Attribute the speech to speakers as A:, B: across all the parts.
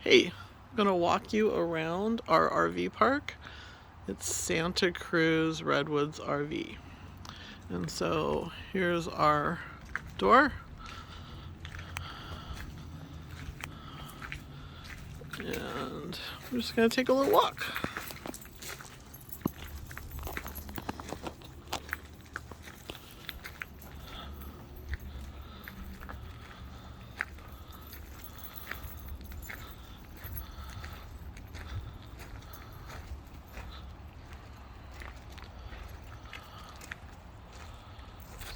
A: Hey, I'm gonna walk you around our RV park. It's Santa Cruz Redwoods RV. And so here's our door. And we're just gonna take a little walk.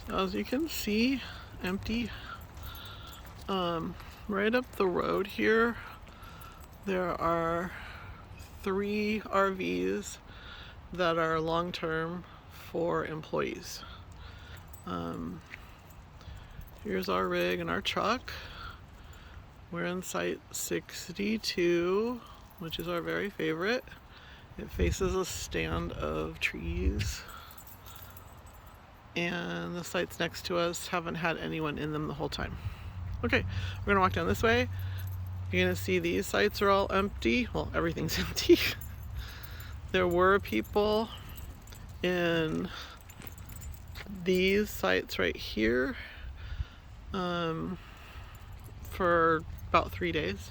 A: So as you can see, empty. Right up the road here, there are 3 RVs that are long-term for employees. Here's our rig and our truck. We're in site 62, which is our very favorite. It faces a stand of trees. And the sites next to us haven't had anyone in them the whole time. Okay, we're gonna walk down this way. You're gonna see these sites are all empty. Well, everything's empty. There were people in these sites right here for about 3 days,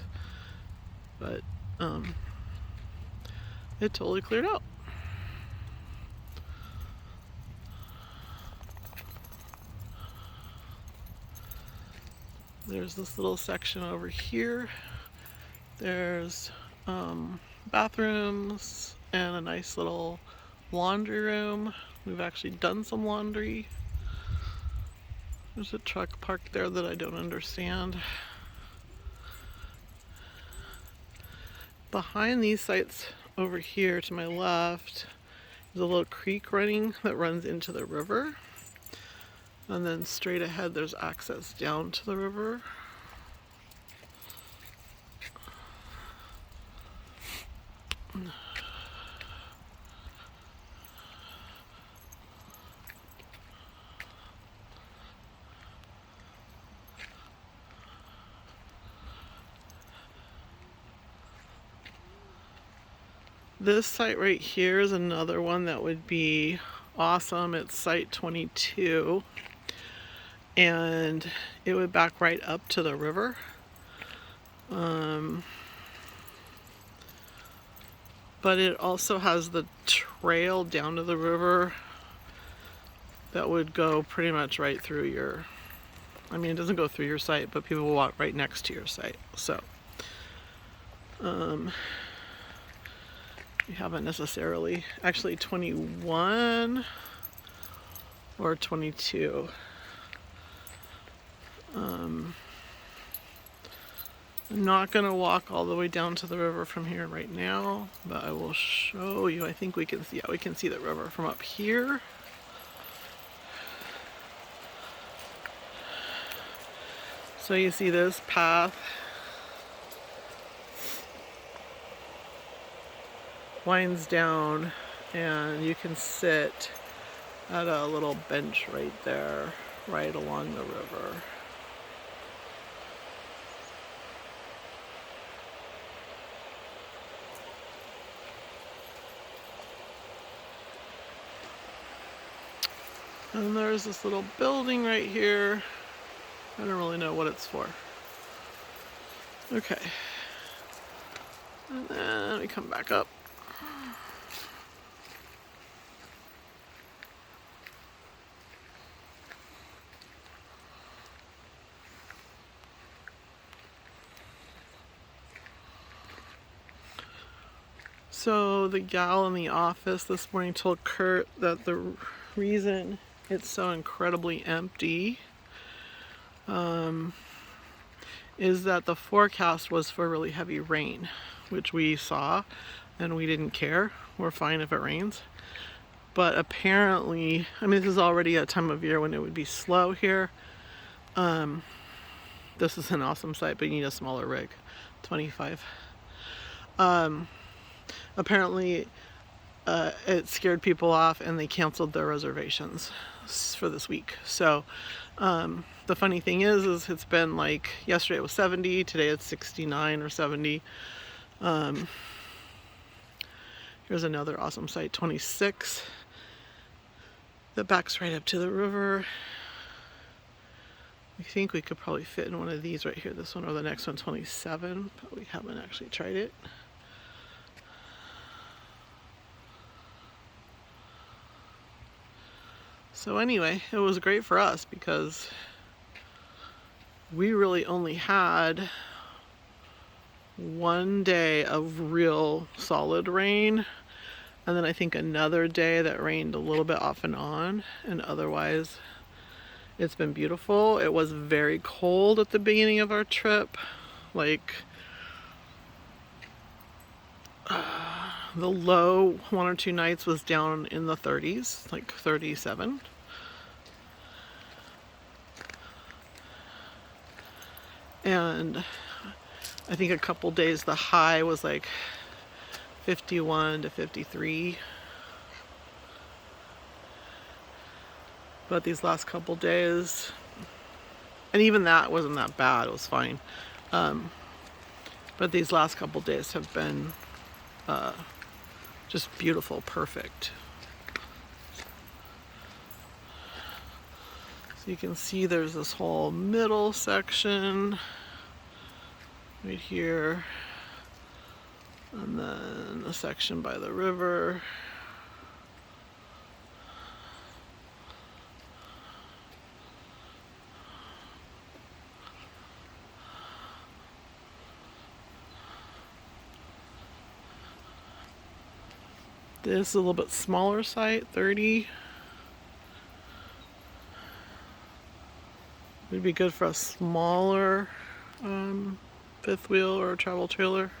A: but it totally cleared out. There's this little section over here. There's bathrooms and a nice little laundry room. We've actually done some laundry. There's a truck parked there that I don't understand. Behind these sites over here to my left is a little creek running that runs into the river. And then straight ahead there's access down to the river. This site right here is another one that would be awesome. It's site 22. And it would back right up to the river. But it also has the trail down to the river that would go pretty much right through your, I mean, it doesn't go through your site, but people will walk right next to your site. So, you haven't necessarily, actually 21 or 22. I'm not going to walk all the way down to the river from here right now, but I will show you. I think we can see, yeah, we can see the river from up here. So you see this path winds down, and you can sit at a little bench right there, right along the river. And there's this little building right here. I don't really know what it's for. Okay. And then we come back up. So the gal in the office this morning told Kurt that the reason it's so incredibly empty is that the forecast was for really heavy rain, which we saw and we didn't care. We're fine if it rains. But apparently, I mean, this is already a time of year when it would be slow here. This is an awesome site, but you need a smaller rig, 25. Apparently, it scared people off and they canceled their reservations for this week. So The funny thing is it's been like, yesterday it was 70, today it's 69 or 70. Here's another awesome site, 26. That backs right up to the river. I think we could probably fit in one of these right here, this one or the next one, 27, but we haven't actually tried it. So anyway, it was great for us because we really only had one day of real solid rain, and then I think another day that rained a little bit off and on, and otherwise it's been beautiful. It was very cold at the beginning of our trip, like the low one or two nights was down in the 30s, like 37. And I think a couple days the high was like 51 to 53. But these last couple days, and even that wasn't that bad, it was fine. But these last couple days have been just beautiful, perfect. So you can see there's this whole middle section right here, and then a section by the river. This is a little bit smaller site, 30. Would be good for a smaller fifth wheel or a travel trailer.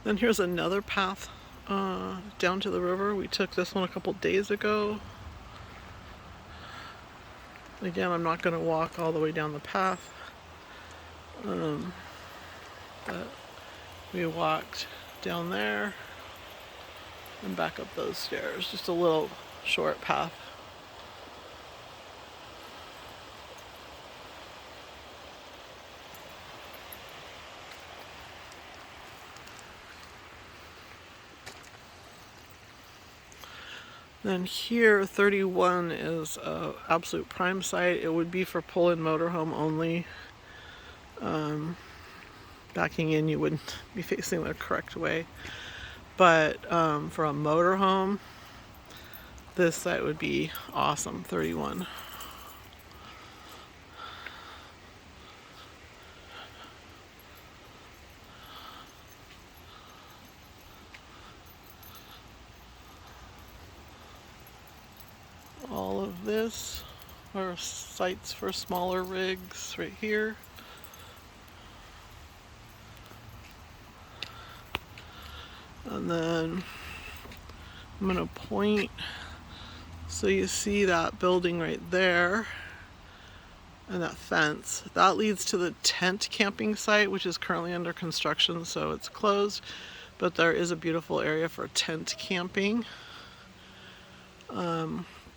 A: Then here's another path down to the river. We took this one a couple days ago. Again, I'm not going to walk all the way down the path, but we walked down there and back up those stairs. Just a little short path. Then here, 31 is an absolute prime site. It would be for pull-in motorhome only. Backing in, you wouldn't be facing the correct way. But for a motorhome, this site would be awesome, 31. All of this are sites for smaller rigs right here. And then I'm going to point so you see that building right there and that fence. That leads to the tent camping site, which is currently under construction, so it's closed. But there is a beautiful area for tent camping.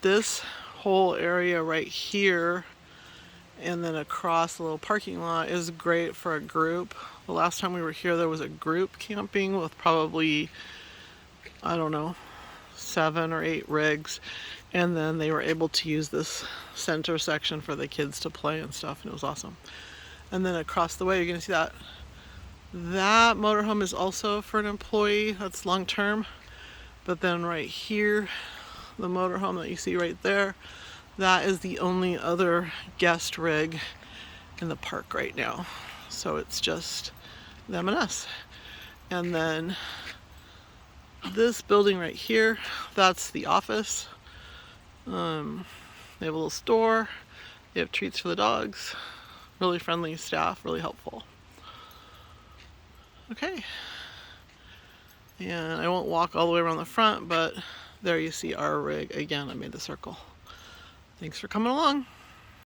A: This whole area right here and then across the little parking lot is great for a group. The last time we were here, there was a group camping with probably, I don't know, 7 or 8 rigs. And then they were able to use this center section for the kids to play and stuff, and it was awesome. And then across the way, you're gonna see that that motorhome is also for an employee, that's long term. But then right here, the motorhome that you see right there, that is the only other guest rig in the park right now. So it's just them and us. And then this building right here, that's the office. They have a little store. They have treats for the dogs. Really friendly staff, really helpful. Okay. And I won't walk all the way around the front, but there you see our rig. Again, I made the circle. Thanks for coming along.